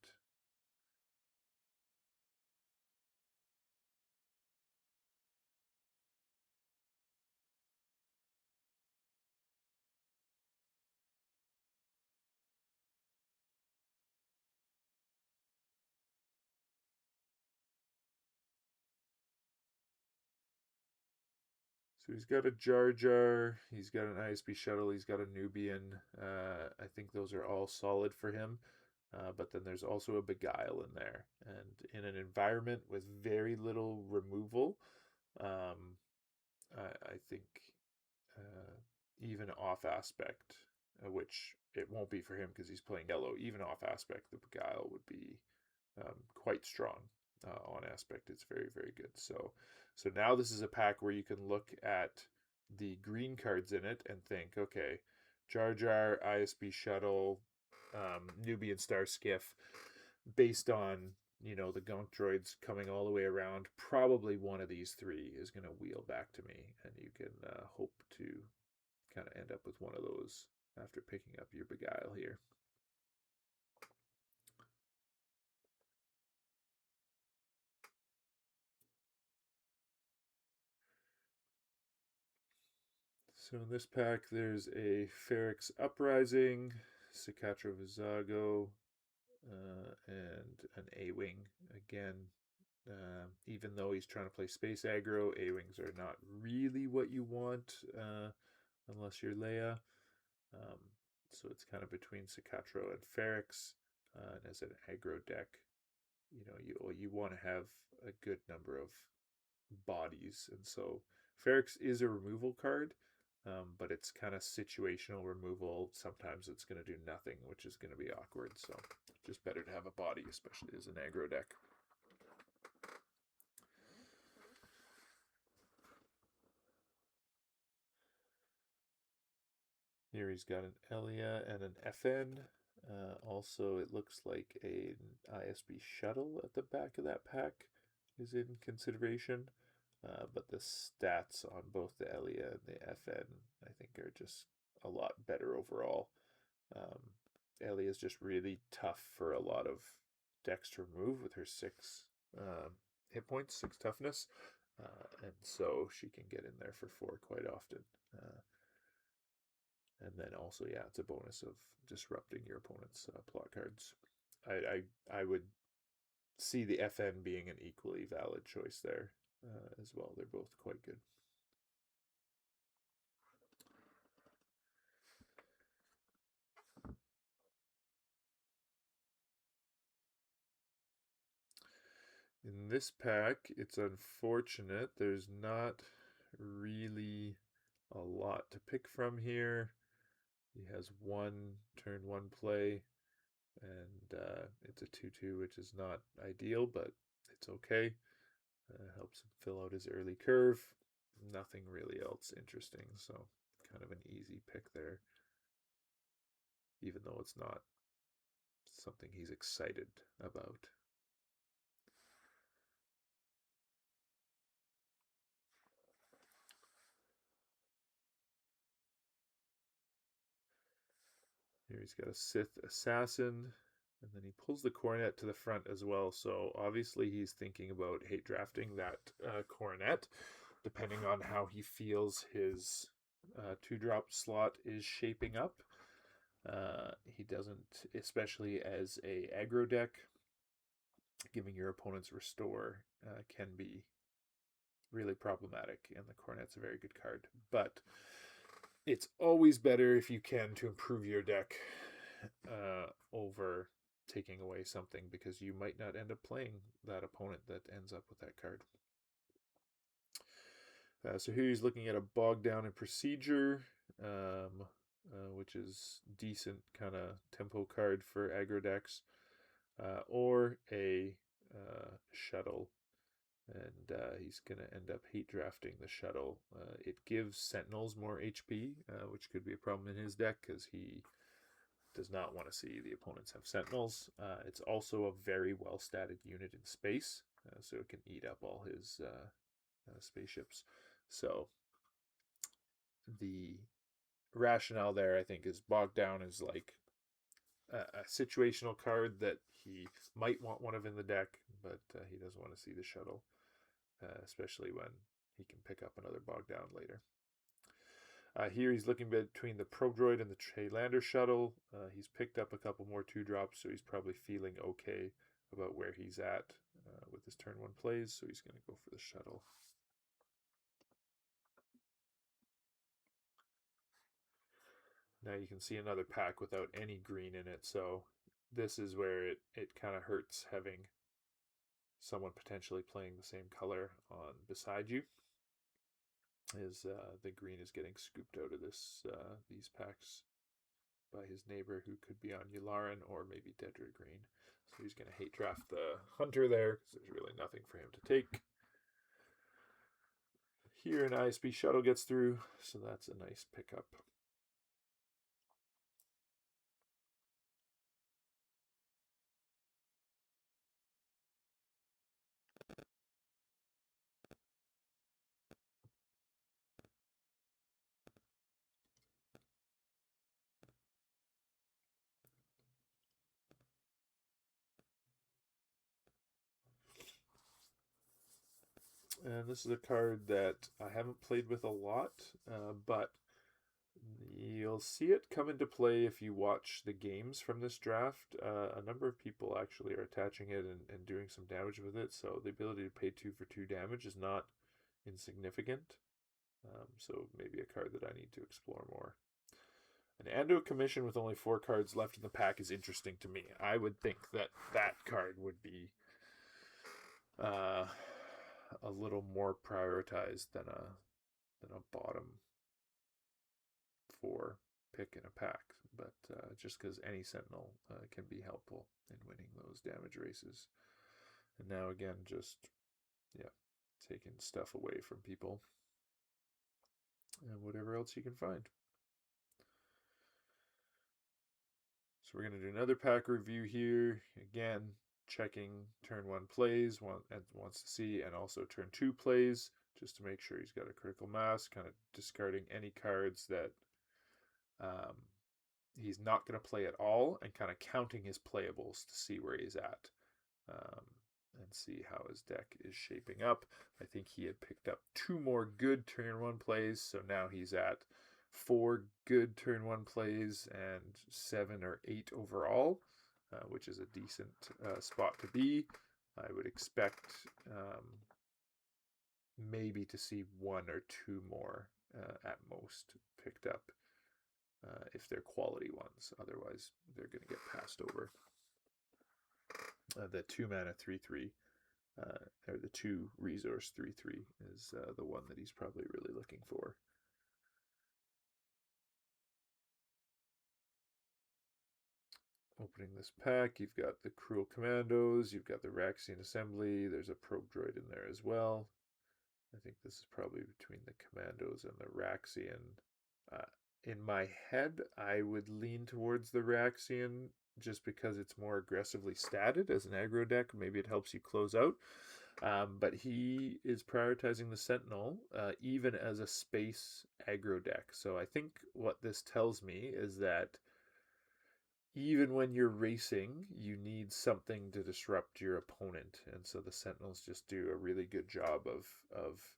So he's got a Jar Jar, he's got an ISB shuttle, he's got a Nubian. I think those are all solid for him. But then there's also a Beguile in there. And in an environment with very little removal, I think even off aspect, which it won't be for him because he's playing yellow, even off aspect, the Beguile would be quite strong. On aspect, it's very, very good. So now this is a pack where you can look at the green cards in it and think, okay, Jar Jar, ISB Shuttle, Nubian Star Skiff, based on the Gonk droids coming all the way around, probably one of these 3 is going to wheel back to me, and you can hope to kind of end up with one of those after picking up your Beguile here. So in this pack, there's a Ferrix Uprising, Cicatro Vizago, and an A-Wing. Again, even though he's trying to play space aggro, A-Wings are not really what you want unless you're Leia. So it's kind of between Cicatro and Ferrix. And as an aggro deck, you want to have a good number of bodies. And so Ferrix is a removal card, but it's kind of situational removal. Sometimes it's going to do nothing, which is going to be awkward. So just better to have a body, especially as an aggro deck. Here he's got an Elia and an FN. Also, it looks like an ISB shuttle at the back of that pack is in consideration. But the stats on both the Elia and the FN, I think, are just a lot better overall. Elia is just really tough for a lot of decks to remove with her 6 hit points, 6 toughness. And so she can get in there for 4 quite often. And then also, yeah, it's a bonus of disrupting your opponent's plot cards. I would see the FN being an equally valid choice there as well. They're both quite good. In this pack, it's unfortunate there's not really a lot to pick from here. He has one turn one play, and it's a 2/2, which is not ideal, but it's okay. Helps him fill out his early curve. Nothing really else interesting, so kind of an easy pick there, even though it's not something he's excited about. Here he's got a Sith Assassin, and then he pulls the Coronet to the front as well. So obviously he's thinking about hate drafting that Coronet, depending on how he feels his 2-drop slot is shaping up. He doesn't, especially as a aggro deck, giving your opponents restore can be really problematic, and the Coronet's a very good card. But it's always better if you can to improve your deck over taking away something, because you might not end up playing that opponent that ends up with that card. So here he's looking at a Bog Down in Procedure, which is decent kind of tempo card for aggro decks, or a Shuttle. And he's going to end up hate drafting the Shuttle. It gives Sentinels more HP, which could be a problem in his deck because he does not want to see the opponents have Sentinels. It's also a very well statted unit in space, so it can eat up all his spaceships. So the rationale there, I think, is Bogged Down is like a situational card that he might want one of in the deck, but he doesn't want to see the Shuttle. Especially when he can pick up another Bog Down later. Here he's looking between the Prodroid and the Treylander Shuttle. He's picked up a couple more 2-drops, so he's probably feeling okay about where he's at with his turn 1 plays, so he's going to go for the Shuttle. Now you can see another pack without any green in it, so this is where it kind of hurts having someone potentially playing the same color on beside you. Is the green is getting scooped out of these packs by his neighbor, who could be on Yularen or maybe Dedra green. So he's going to hate draft the Hunter there because there's really nothing for him to take. Here an ISB Shuttle gets through, so that's a nice pickup. And this is a card that I haven't played with a lot, but you'll see it come into play if you watch the games from this draft. A number of people actually are attaching it and doing some damage with it, so the ability to pay 2 for 2 damage is not insignificant. So maybe a card that I need to explore more. An Ando Commission with only 4 cards left in the pack is interesting to me. I would think that that card would be a little more prioritized than a bottom 4 pick in a pack, but just because any Sentinel can be helpful in winning those damage races. And now again, just taking stuff away from people and whatever else you can find. So we're going to do another pack review here. Again, checking turn 1 plays, wants to see, and also turn 2 plays, just to make sure he's got a critical mass, kind of discarding any cards that he's not going to play at all, and kind of counting his playables to see where he's at and see how his deck is shaping up. I think he had picked up 2 more good turn 1 plays, so now he's at 4 good turn 1 plays and 7 or 8 overall. which is a decent spot to be. I would expect maybe to see one or two more at most picked up if they're quality ones. Otherwise, they're going to get passed over. The 2-mana 3/3, or the 2 resource 3/3 is the one that he's probably really looking for. Opening this pack, you've got the Cruel Commandos, you've got the Raxian Assembly, there's a Probe Droid in there as well. I think this is probably between the Commandos and the Raxian. In my head, I would lean towards the Raxian just because it's more aggressively statted as an aggro deck. Maybe it helps you close out. But he is prioritizing the Sentinel even as a space aggro deck. So I think what this tells me is that even when you're racing, you need something to disrupt your opponent. And so the Sentinels just do a really good job of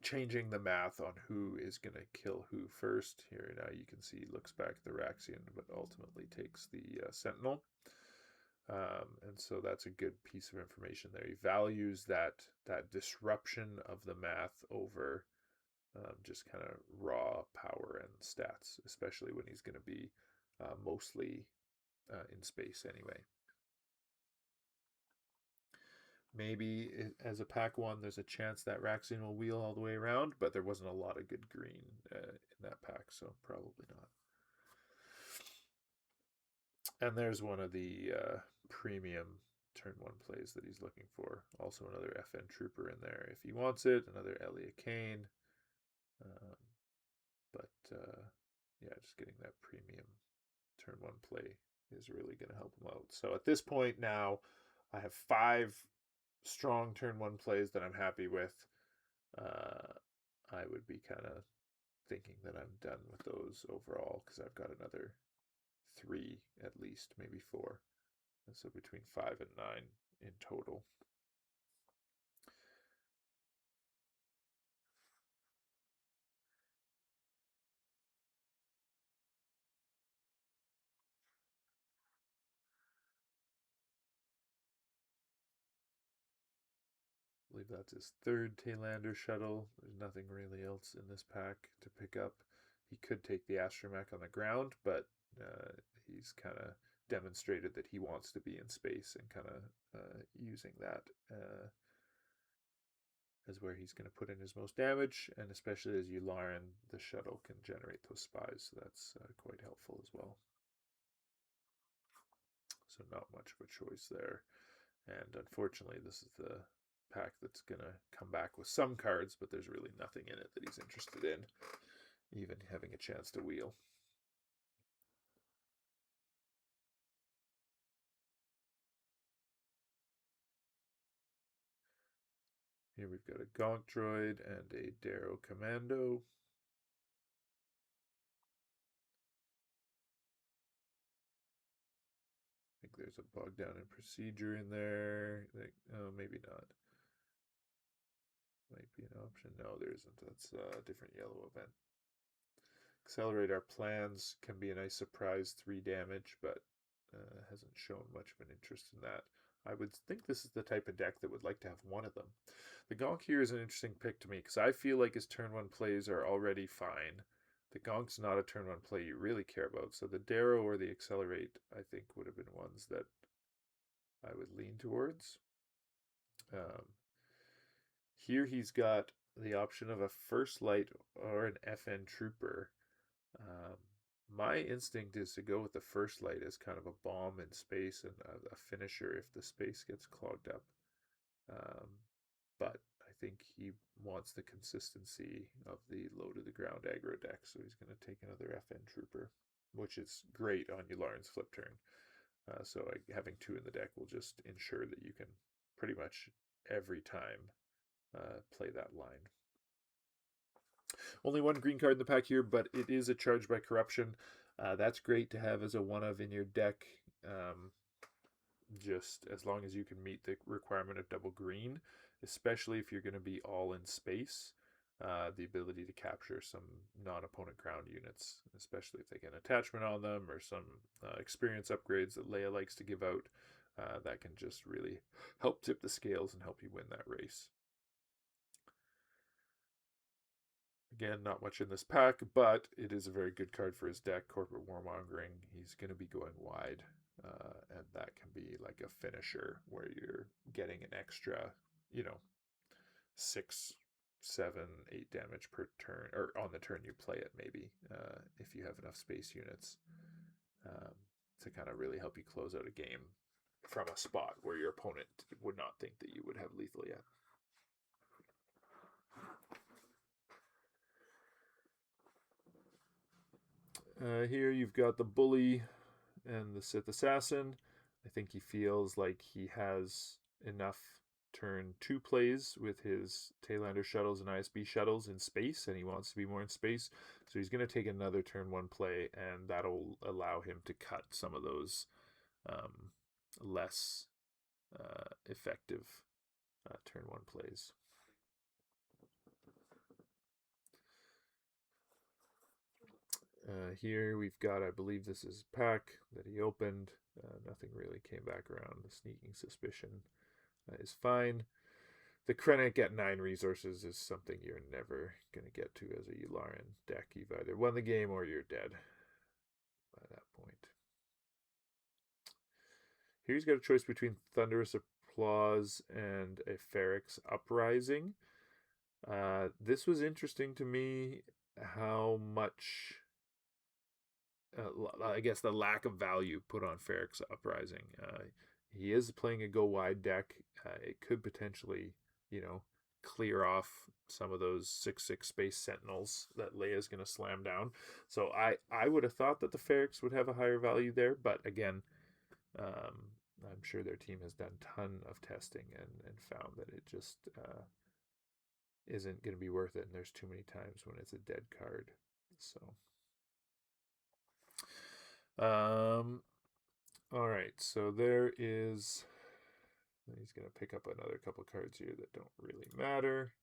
changing the math on who is going to kill who first. Here now you can see he looks back at the Raxian, but ultimately takes the Sentinel. And so that's a good piece of information there. He values that disruption of the math over just kind of raw power and stats, especially when he's going to be mostly in space anyway. Maybe as a pack one, there's a chance that Raxian will wheel all the way around, but there wasn't a lot of good green in that pack, so probably not. And there's one of the premium turn 1 plays that he's looking for. Also another FN Trooper in there if he wants it, another Elia Kane. Yeah, just getting that premium turn 1 play is really going to help him out. So at this point now, I have 5 strong turn 1 plays that I'm happy with. I would be kind of thinking that I'm done with those overall because I've got another 3 at least, maybe 4. And so between 5 and 9 in total. I believe that's his 3rd Taylander shuttle. There's nothing really else in this pack to pick up. He could take the Astromech on the ground, but he's kind of demonstrated that he wants to be in space and kind of using that as where he's going to put in his most damage, and especially as Yularen, the shuttle can generate those spies, so that's quite helpful as well. So not much of a choice there. And unfortunately, this is the pack that's going to come back with some cards, but there's really nothing in it that he's interested in, even having a chance to wheel. Here we've got a Gonk Droid and a Darrow Commando. I think there's a Bog Down in Procedure in there. Oh, maybe not. Might be an option. No, there isn't. That's a different yellow event. Accelerate Our Plans can be a nice surprise 3 damage, but hasn't shown much of an interest in that. I would think this is the type of deck that would like to have one of them. The Gonk here is an interesting pick to me because I feel like his turn 1 plays are already fine. The Gonk's not a turn 1 play you really care about, so the Darrow or the Accelerate I think would have been ones that I would lean towards. Here he's got the option of a First Light or an FN Trooper. My instinct is to go with the First Light as kind of a bomb in space and a finisher if the space gets clogged up. But I think he wants the consistency of the low to the ground aggro deck, so he's going to take another FN Trooper, which is great on Yularen's flip turn. So having 2 in the deck will just ensure that you can pretty much every time play that line. Only 1 green card in the pack here, but it is a Charge by Corruption. That's great to have as a 1-of in your deck, just as long as you can meet the requirement of double green, especially if you're going to be all in space. the ability to capture some non-opponent ground units, especially if they get an attachment on them or some experience upgrades that Leia likes to give out. That can just really help tip the scales and help you win that race. Again, not much in this pack, but it is a very good card for his deck. Corporate Warmongering. He's going to be going wide, and that can be like a finisher where you're getting an extra, 6, 7, 8 damage per turn, or on the turn you play it, maybe, if you have enough space units to kind of really help you close out a game from a spot where your opponent would not think that you would have lethal yet. Here you've got the Bully and the Sith Assassin. I think he feels like he has enough turn 2 plays with his Taylander shuttles and ISB shuttles in space, and he wants to be more in space. So he's going to take another turn 1 play, and that'll allow him to cut some of those less effective turn 1 plays. Here we've got, I believe this is pack that he opened. Nothing really came back around. The Sneaking Suspicion is fine. The Krennic at 9 resources is something you're never going to get to as a Yularen deck. You've either won the game or you're dead by that point. Here he's got a choice between Thunderous Applause and a Ferrix Uprising. This was interesting to me how much... I guess the lack of value put on Ferrix Uprising. He is playing a go wide deck. It could potentially, clear off some of those 6/6 Space Sentinels that Leia's going to slam down. So I would have thought that the Ferrix would have a higher value there, but again, I'm sure their team has done a ton of testing and found that it just isn't going to be worth it, and there's too many times when it's a dead card. So. All right, so there is, he's going to pick up another couple cards here that don't really matter.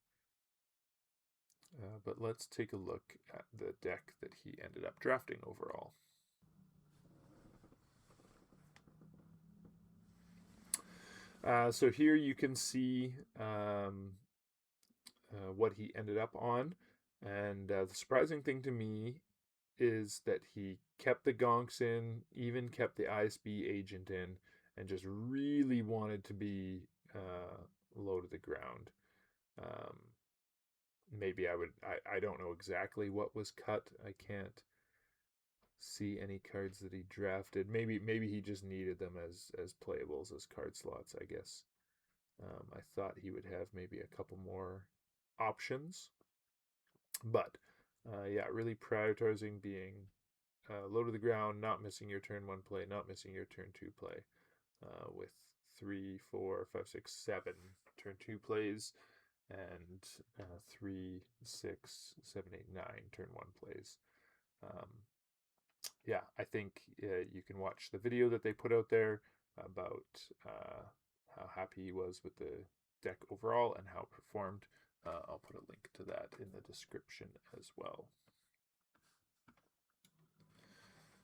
But let's take a look at the deck that he ended up drafting overall. So here you can see what he ended up on. And the surprising thing to me is that he kept the Gonks in, even kept the ISB agent in, and just really wanted to be low to the ground. Maybe I don't know exactly what was cut. I can't see any cards that he drafted. Maybe he just needed them as playables, as card slots, I guess. I thought he would have maybe a couple more options. But yeah, really prioritizing being low to the ground, not missing your turn 1 play, not missing your turn 2 play, with 3, 4, 5, 6, 7 turn 2 plays, and 3, 6, 7, 8, 9 turn 1 plays. Yeah, I think you can watch the video that they put out there about how happy he was with the deck overall and how it performed. I'll put a link to that in the description as well.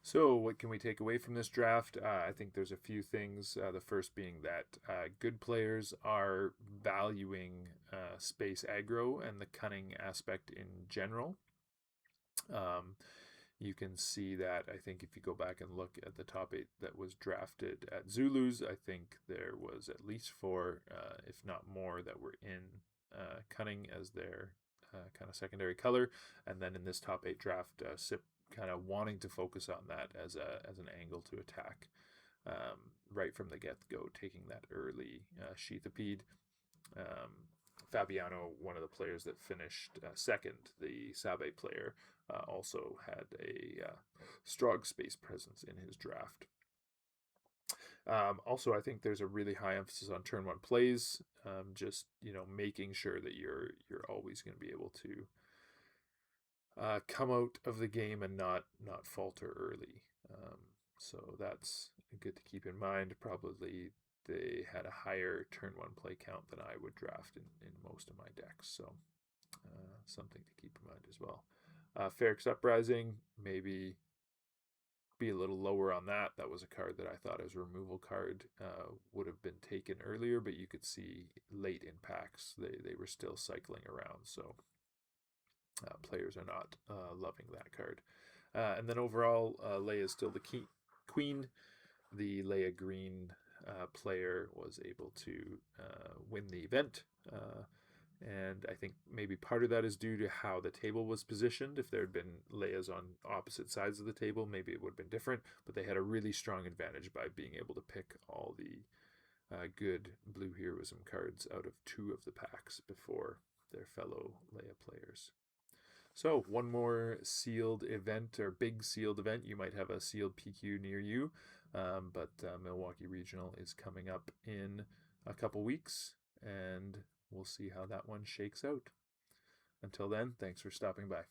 So what can we take away from this draft? I think there's a few things. The first being that good players are valuing space aggro and the cunning aspect in general. You can see that, I think, if you go back and look at the top 8 that was drafted at Zulus, I think there was at least 4, if not more, that were in cunning as their kind of secondary color. And then in this top 8 draft, SIP kind of wanting to focus on that as an angle to attack right from the get-go, taking that early Sheathipede. Fabiano, one of the players that finished second, the Sabe player, also had a strong space presence in his draft. Also, I think there's a really high emphasis on turn 1 plays, just making sure that you're always going to be able to come out of the game and not falter early. So that's good to keep in mind. Probably they had a higher turn 1 play count than I would draft in most of my decks. So Something to keep in mind as well. Ferrex Uprising, maybe be a little lower on that. That was a card that I thought as a removal card would have been taken earlier, but you could see late in packs they were still cycling around, so players are not loving that card. And then overall, Leia is still the queen. The Leia Green player was able to win the event. And I think maybe part of that is due to how the table was positioned. If there had been Leias on opposite sides of the table, maybe it would have been different. But they had a really strong advantage by being able to pick all the good blue heroism cards out of 2 of the packs before their fellow Leia players. So one more sealed event, or big sealed event. You might have a sealed PQ near you, but Milwaukee Regional is coming up in a couple weeks, and we'll see how that one shakes out. Until then, thanks for stopping by.